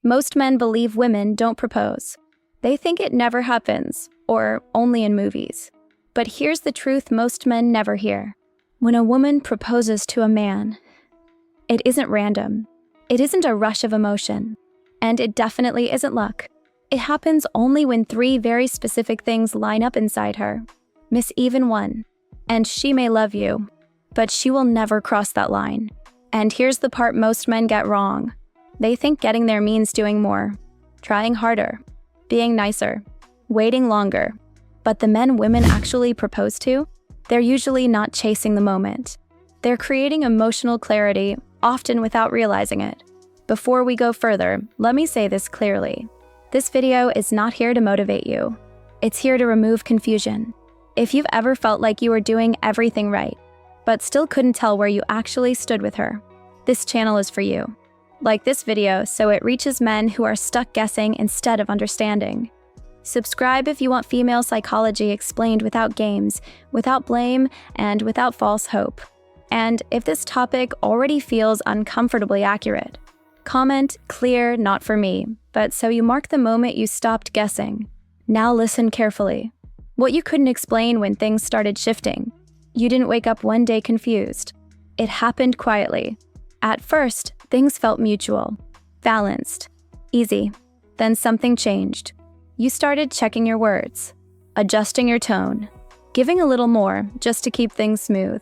Most men believe women don't propose. They think it never happens, or only in movies. But here's the truth most men never hear. When a woman proposes to a man, it isn't random. It isn't a rush of emotion. And it definitely isn't luck. It happens only when 3 very specific things line up inside her. Miss Even One. And she may love you, but she will never cross that line. And here's the part most men get wrong. They think getting there means doing more, trying harder, being nicer, waiting longer. But the men women actually propose to, they're usually not chasing the moment. They're creating emotional clarity, often without realizing it. Before we go further, let me say this clearly. This video is not here to motivate you. It's here to remove confusion. If you've ever felt like you were doing everything right, but still couldn't tell where you actually stood with her, this channel is for you. Like this video so it reaches men who are stuck guessing instead of understanding. Subscribe if you want female psychology explained without games, without blame, and without false hope. And if this topic already feels uncomfortably accurate, comment, clear, not for me, but so you mark the moment you stopped guessing. Now listen carefully. What you couldn't explain when things started shifting. You didn't wake up one day confused. It happened quietly. At first, things felt mutual, balanced, easy. Then something changed. You started checking your words, adjusting your tone, giving a little more just to keep things smooth.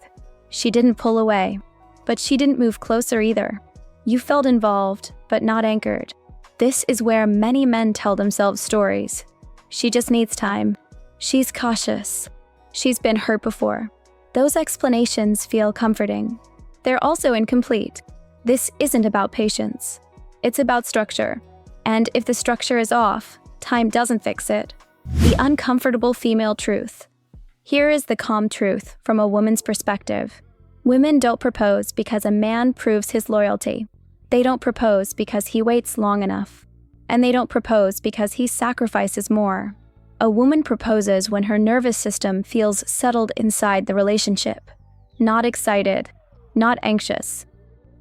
She didn't pull away, but she didn't move closer either. You felt involved, but not anchored. This is where many men tell themselves stories. She just needs time. She's cautious. She's been hurt before. Those explanations feel comforting. They're also incomplete. This isn't about patience. It's about structure. And if the structure is off, time doesn't fix it. The uncomfortable female truth. Here is the calm truth from a woman's perspective. Women don't propose because a man proves his loyalty. They don't propose because he waits long enough. And they don't propose because he sacrifices more. A woman proposes when her nervous system feels settled inside the relationship. Not excited, not anxious,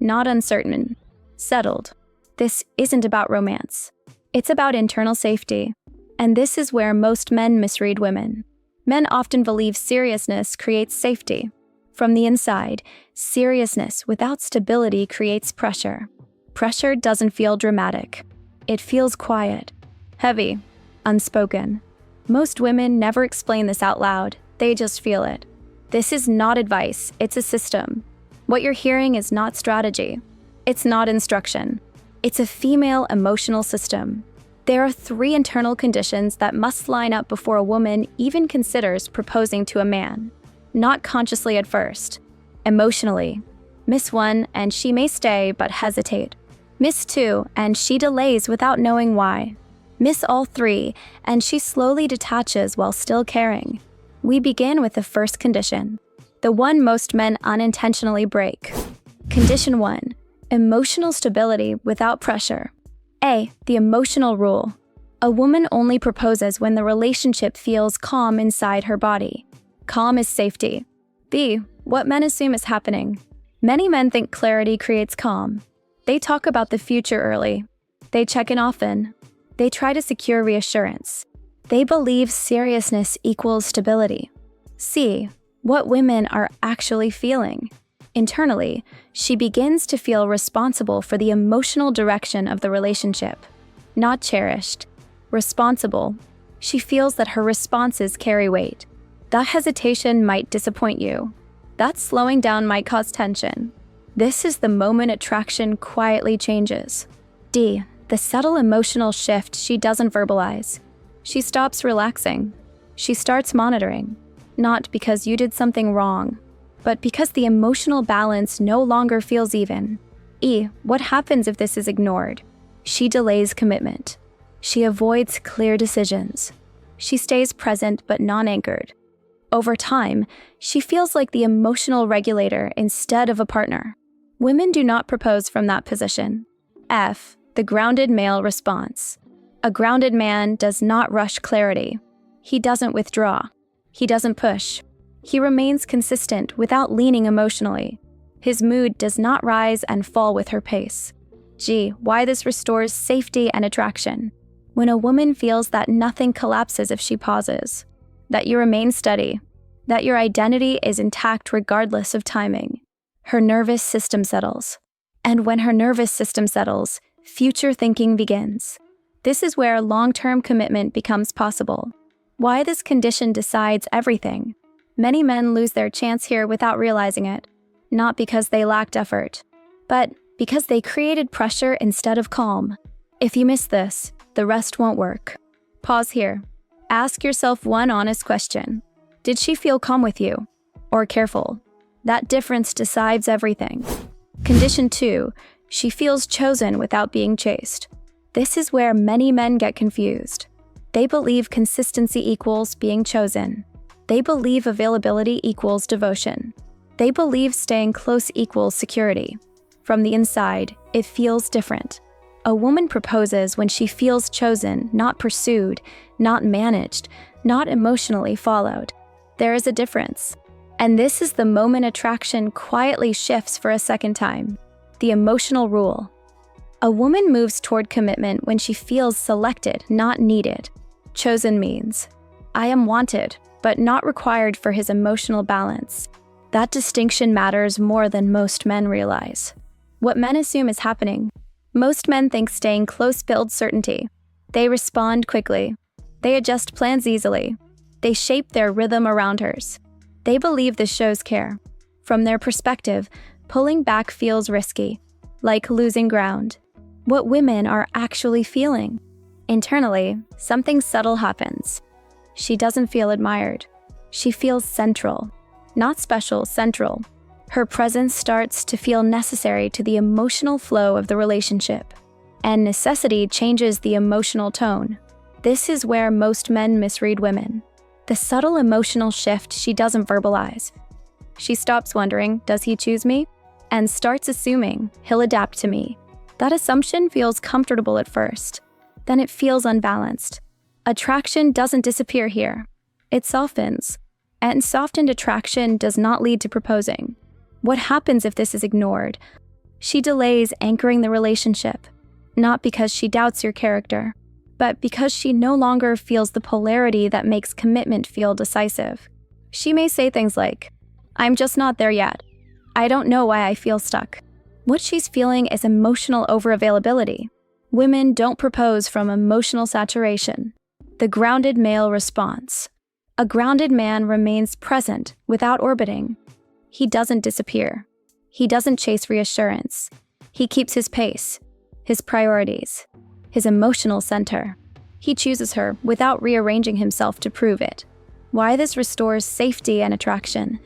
not uncertain, settled. This isn't about romance. It's about internal safety. And this is where most men misread women. Men often believe seriousness creates safety. From the inside, seriousness without stability creates pressure. Pressure doesn't feel dramatic. It feels quiet, heavy, unspoken. Most women never explain this out loud. They just feel it. This is not advice. It's a system. What you're hearing is not strategy. It's not instruction. It's a female emotional system. There are 3 internal conditions that must line up before a woman even considers proposing to a man. Not consciously at first. Emotionally. Miss 1, and she may stay but hesitate. Miss 2, and she delays without knowing why. Miss all 3, and she slowly detaches while still caring. We begin with the first condition, the one most men unintentionally break. Condition 1, emotional stability without pressure. A, the emotional rule. A woman only proposes when the relationship feels calm inside her body. Calm is safety. B, what men assume is happening. Many men think clarity creates calm. They talk about the future early. They check in often. They try to secure reassurance. They believe seriousness equals stability. C, what women are actually feeling. Internally, she begins to feel responsible for the emotional direction of the relationship. Not cherished. Responsible. She feels that her responses carry weight. That hesitation might disappoint you. That slowing down might cause tension. This is the moment attraction quietly changes. D, the subtle emotional shift she doesn't verbalize. She stops relaxing. She starts monitoring. Not because you did something wrong, but because the emotional balance no longer feels even. E, what happens if this is ignored? She delays commitment. She avoids clear decisions. She stays present but non-anchored. Over time, she feels like the emotional regulator instead of a partner. Women do not propose from that position. F, the grounded male response. A grounded man does not rush clarity. He doesn't withdraw. He doesn't push. He remains consistent without leaning emotionally. His mood does not rise and fall with her pace. G. Why this restores safety and attraction. When a woman feels that nothing collapses if she pauses, that you remain steady, that your identity is intact regardless of timing, her nervous system settles. And when her nervous system settles, future thinking begins. This is where long-term commitment becomes possible. Why this condition decides everything. Many men lose their chance here without realizing it, not because they lacked effort, but because they created pressure instead of calm. If you miss this, the rest won't work. Pause here. Ask yourself one honest question. Did she feel calm with you? Or careful? That difference decides everything. Condition 2, she feels chosen without being chased. This is where many men get confused. They believe consistency equals being chosen. They believe availability equals devotion. They believe staying close equals security. From the inside, it feels different. A woman proposes when she feels chosen, not pursued, not managed, not emotionally followed. There is a difference. And this is the moment attraction quietly shifts for a second time. The emotional rule. A woman moves toward commitment when she feels selected, not needed. Chosen means, I am wanted, but not required for his emotional balance. That distinction matters more than most men realize. What men assume is happening. Most men think staying close builds certainty. They respond quickly. They adjust plans easily. They shape their rhythm around hers. They believe this shows care. From their perspective, pulling back feels risky, like losing ground. What women are actually feeling. Internally, something subtle happens. She doesn't feel admired. She feels central. Not special, central. Her presence starts to feel necessary to the emotional flow of the relationship. And necessity changes the emotional tone. This is where most men misread women. The subtle emotional shift she doesn't verbalize. She stops wondering, does he choose me? And starts assuming, he'll adapt to me. That assumption feels comfortable at first. Then it feels unbalanced. Attraction doesn't disappear here. It softens. And softened attraction does not lead to proposing. What happens if this is ignored? She delays anchoring the relationship, not because she doubts your character, but because she no longer feels the polarity that makes commitment feel decisive. She may say things like, I'm just not there yet. I don't know why I feel stuck. What she's feeling is emotional overavailability. Women don't propose from emotional saturation. The grounded male response. A grounded man remains present without orbiting. He doesn't disappear. He doesn't chase reassurance. He keeps his pace, his priorities, his emotional center. He chooses her without rearranging himself to prove it. Why this restores safety and attraction.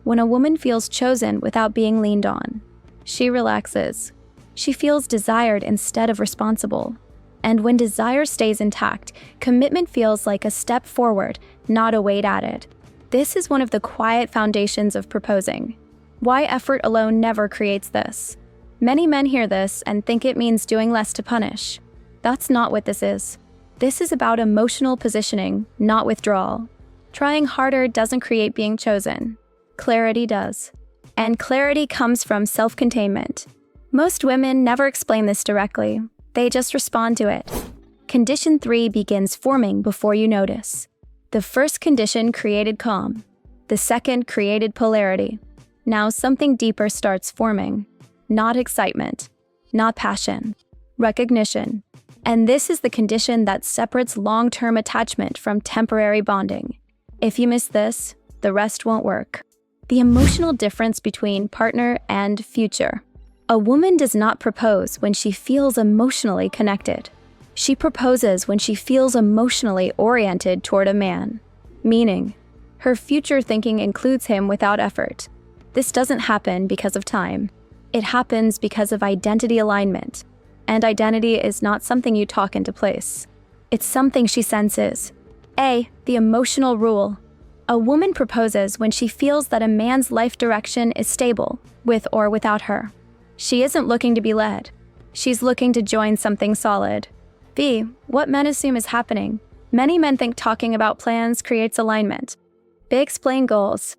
When a woman feels chosen without being leaned on, she relaxes. She feels desired instead of responsible. And when desire stays intact, commitment feels like a step forward, not a weight added. This is one of the quiet foundations of proposing. Why effort alone never creates this. Many men hear this and think it means doing less to punish. That's not what this is. This is about emotional positioning, not withdrawal. Trying harder doesn't create being chosen. Clarity does. And clarity comes from self-containment. Most women never explain this directly. They just respond to it. Condition 3 begins forming before you notice. The first condition created calm. The second created polarity. Now something deeper starts forming. Not excitement. Not passion. Recognition. And this is the condition that separates long-term attachment from temporary bonding. If you miss this, the rest won't work. The emotional difference between partner and future. A woman does not propose when she feels emotionally connected. She proposes when she feels emotionally oriented toward a man. Meaning, her future thinking includes him without effort. This doesn't happen because of time. It happens because of identity alignment. And identity is not something you talk into place. It's something she senses. A, the emotional rule. A woman proposes when she feels that a man's life direction is stable, with or without her. She isn't looking to be led. She's looking to join something solid. B, what men assume is happening. Many men think talking about plans creates alignment. They explain goals.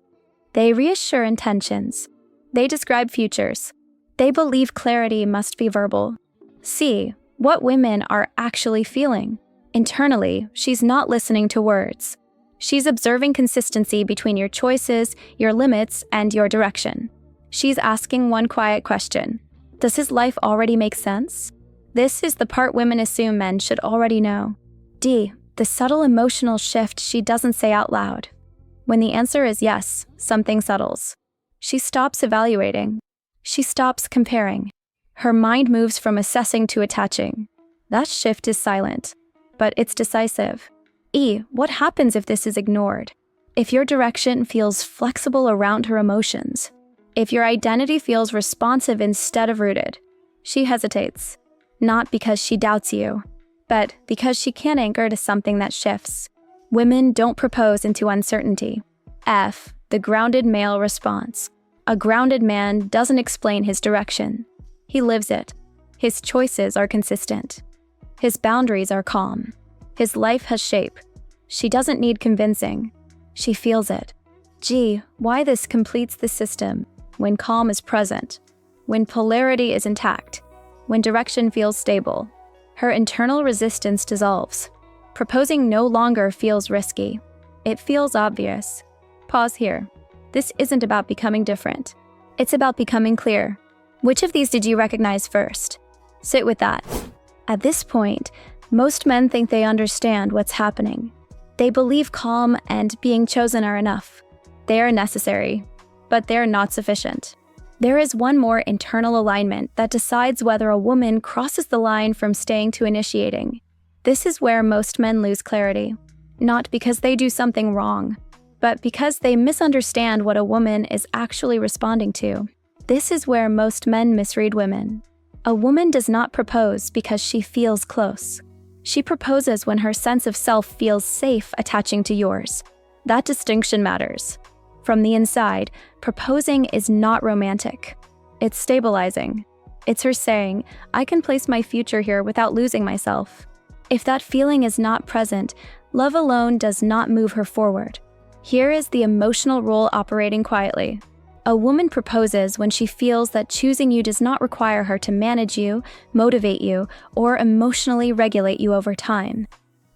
They reassure intentions. They describe futures. They believe clarity must be verbal. C. What women are actually feeling. Internally, she's not listening to words. She's observing consistency between your choices, your limits, and your direction. She's asking one quiet question. Does his life already make sense? This is the part women assume men should already know. D. The subtle emotional shift she doesn't say out loud. When the answer is yes, something settles. She stops evaluating. She stops comparing. Her mind moves from assessing to attaching. That shift is silent, but it's decisive. E. What happens if this is ignored? If your direction feels flexible around her emotions? If your identity feels responsive instead of rooted? She hesitates, not because she doubts you, but because she can't anchor to something that shifts. Women don't propose into uncertainty. F. The grounded male response. A grounded man doesn't explain his direction. He lives it. His choices are consistent. His boundaries are calm. His life has shape. She doesn't need convincing. She feels it. G. Why this completes the system. When calm is present. When polarity is intact. When direction feels stable. Her internal resistance dissolves. Proposing no longer feels risky. It feels obvious. Pause here. This isn't about becoming different. It's about becoming clear. Which of these did you recognize first? Sit with that. At this point, most men think they understand what's happening. They believe calm and being chosen are enough. They are necessary, but they're not sufficient. There is one more internal alignment that decides whether a woman crosses the line from staying to initiating. This is where most men lose clarity, not because they do something wrong, but because they misunderstand what a woman is actually responding to. This is where most men misread women. A woman does not propose because she feels close. She proposes when her sense of self feels safe attaching to yours. That distinction matters. From the inside, proposing is not romantic. It's stabilizing. It's her saying, I can place my future here without losing myself. If that feeling is not present, love alone does not move her forward. Here is the emotional role operating quietly. A woman proposes when she feels that choosing you does not require her to manage you, motivate you, or emotionally regulate you over time.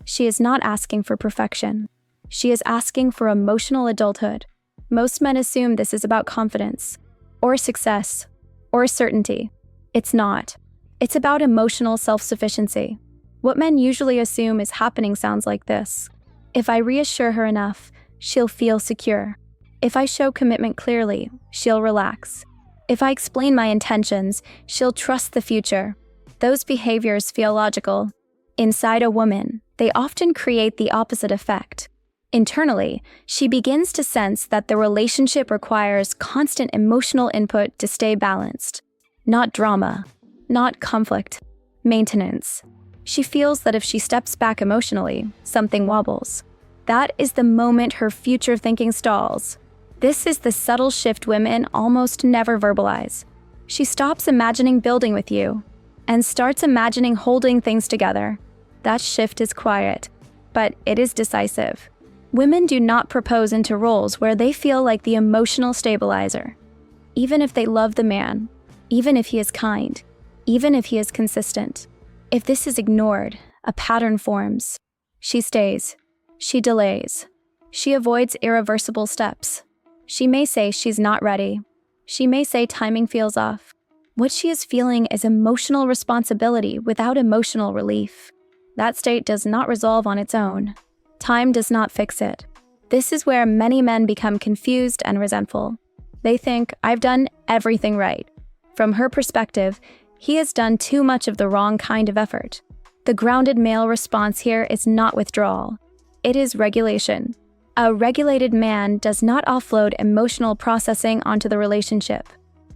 She is not asking for perfection. She is asking for emotional adulthood. Most men assume this is about confidence, or success, or certainty. It's not. It's about emotional self-sufficiency. What men usually assume is happening sounds like this. If I reassure her enough, she'll feel secure. If I show commitment clearly, she'll relax. If I explain my intentions, she'll trust the future. Those behaviors feel logical. Inside a woman, they often create the opposite effect. Internally, she begins to sense that the relationship requires constant emotional input to stay balanced. Not drama, not conflict, maintenance. She feels that if she steps back emotionally, something wobbles. That is the moment her future thinking stalls. This is the subtle shift women almost never verbalize. She stops imagining building with you and starts imagining holding things together. That shift is quiet, but it is decisive. Women do not propose into roles where they feel like the emotional stabilizer. Even if they love the man, even if he is kind, even if he is consistent. If this is ignored, a pattern forms. She stays. She delays. She avoids irreversible steps. She may say she's not ready. She may say timing feels off. What she is feeling is emotional responsibility without emotional relief. That state does not resolve on its own. Time does not fix it. This is where many men become confused and resentful. They think, I've done everything right. From her perspective, he has done too much of the wrong kind of effort. The grounded male response here is not withdrawal. It is regulation. A regulated man does not offload emotional processing onto the relationship.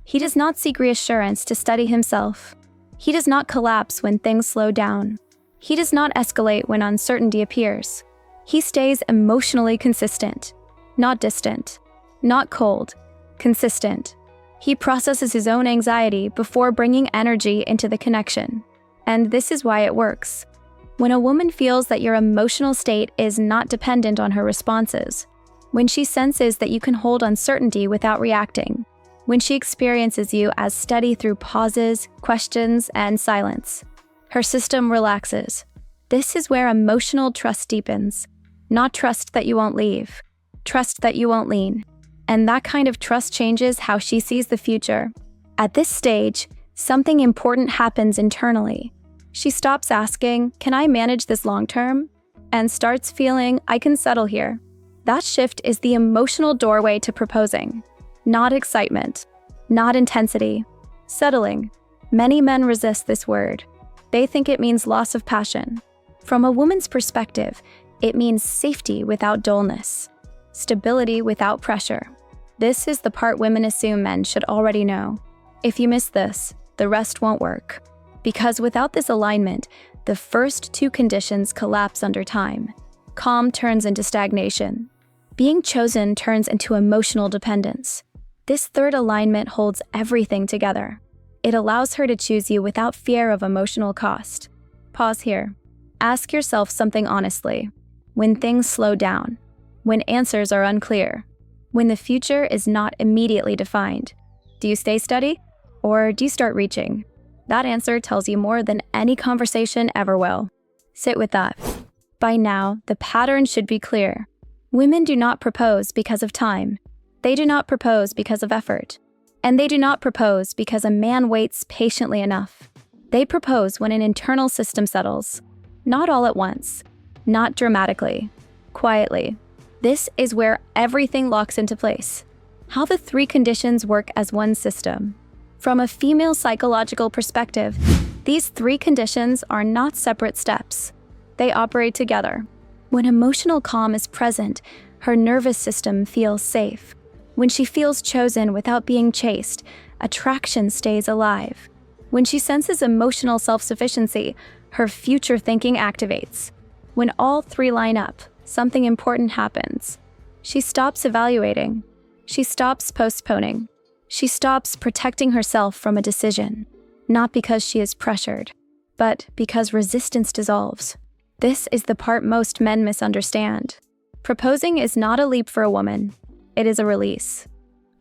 He does not seek reassurance to steady himself. He does not collapse when things slow down. He does not escalate when uncertainty appears. He stays emotionally consistent, not distant, not cold, consistent. He processes his own anxiety before bringing energy into the connection. And this is why it works. When a woman feels that your emotional state is not dependent on her responses, when she senses that you can hold uncertainty without reacting, when she experiences you as steady through pauses, questions, and silence. Her system relaxes. This is where emotional trust deepens. Not trust that you won't leave, trust that you won't lean. And that kind of trust changes how she sees the future. At this stage, something important happens internally. She stops asking, "Can I manage this long term?" and starts feeling, "I can settle here." That shift is the emotional doorway to proposing. Not excitement, not intensity, settling. Many men resist this word. They think it means loss of passion. From a woman's perspective, it means safety without dullness, stability without pressure. This is the part women assume men should already know. If you miss this, the rest won't work. Because without this alignment, the first two conditions collapse under time. Calm turns into stagnation. Being chosen turns into emotional dependence. This third alignment holds everything together. It allows her to choose you without fear of emotional cost. Pause here. Ask yourself something honestly. When things slow down, when answers are unclear, when the future is not immediately defined, do you stay steady or do you start reaching? That answer tells you more than any conversation ever will. Sit with that. By now, the pattern should be clear. Women do not propose because of time. They do not propose because of effort. And they do not propose because a man waits patiently enough. They propose when an internal system settles. Not all at once. Not dramatically. Quietly. This is where everything locks into place. How the three conditions work as one system. From a female psychological perspective, these three conditions are not separate steps. They operate together. When emotional calm is present, her nervous system feels safe. When she feels chosen without being chased, attraction stays alive. When she senses emotional self-sufficiency, her future thinking activates. When all three line up, something important happens. She stops evaluating. She stops postponing. She stops protecting herself from a decision, not because she is pressured, but because resistance dissolves. This is the part most men misunderstand. Proposing is not a leap for a woman. It is a release.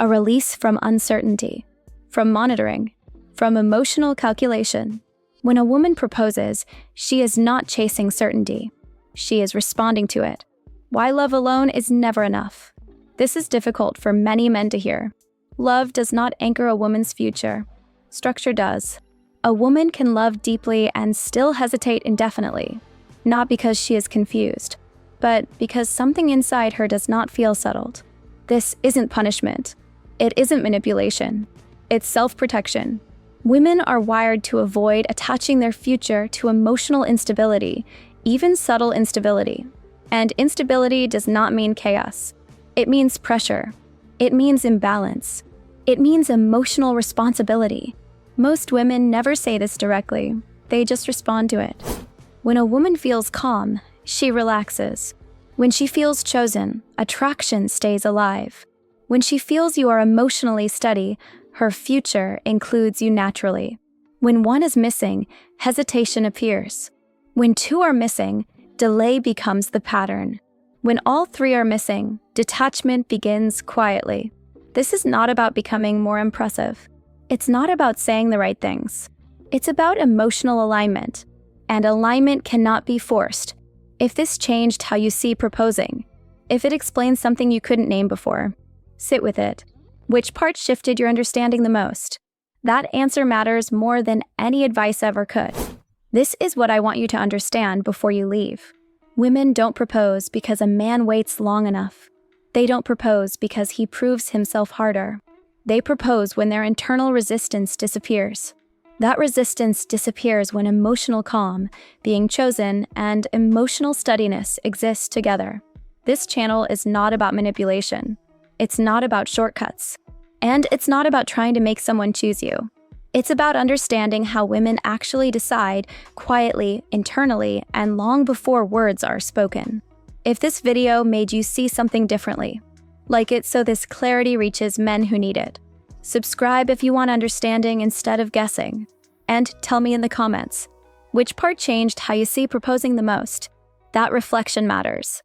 A release from uncertainty, from monitoring, from emotional calculation. When a woman proposes, she is not chasing certainty. She is responding to it. Why love alone is never enough. This is difficult for many men to hear. Love does not anchor a woman's future. Structure does. A woman can love deeply and still hesitate indefinitely, not because she is confused, but because something inside her does not feel settled. This isn't punishment. It isn't manipulation. It's self-protection. Women are wired to avoid attaching their future to emotional instability, even subtle instability. And instability does not mean chaos. It means pressure. It means imbalance. It means emotional responsibility. Most women never say this directly. They just respond to it. When a woman feels calm, she relaxes. When she feels chosen, attraction stays alive. When she feels you are emotionally steady, her future includes you naturally. When one is missing, hesitation appears. When two are missing, delay becomes the pattern. When all three are missing, detachment begins quietly. This is not about becoming more impressive. It's not about saying the right things. It's about emotional alignment. And alignment cannot be forced. If this changed how you see proposing, if it explains something you couldn't name before, sit with it. Which part shifted your understanding the most? That answer matters more than any advice ever could. This is what I want you to understand before you leave. Women don't propose because a man waits long enough. They don't propose because he proves himself harder. They propose when their internal resistance disappears. That resistance disappears when emotional calm, being chosen, and emotional steadiness exist together. This channel is not about manipulation. It's not about shortcuts. And it's not about trying to make someone choose you. It's about understanding how women actually decide quietly, internally, and long before words are spoken. If this video made you see something differently, like it so this clarity reaches men who need it. Subscribe if you want understanding instead of guessing. And tell me in the comments, which part changed how you see proposing the most? That reflection matters.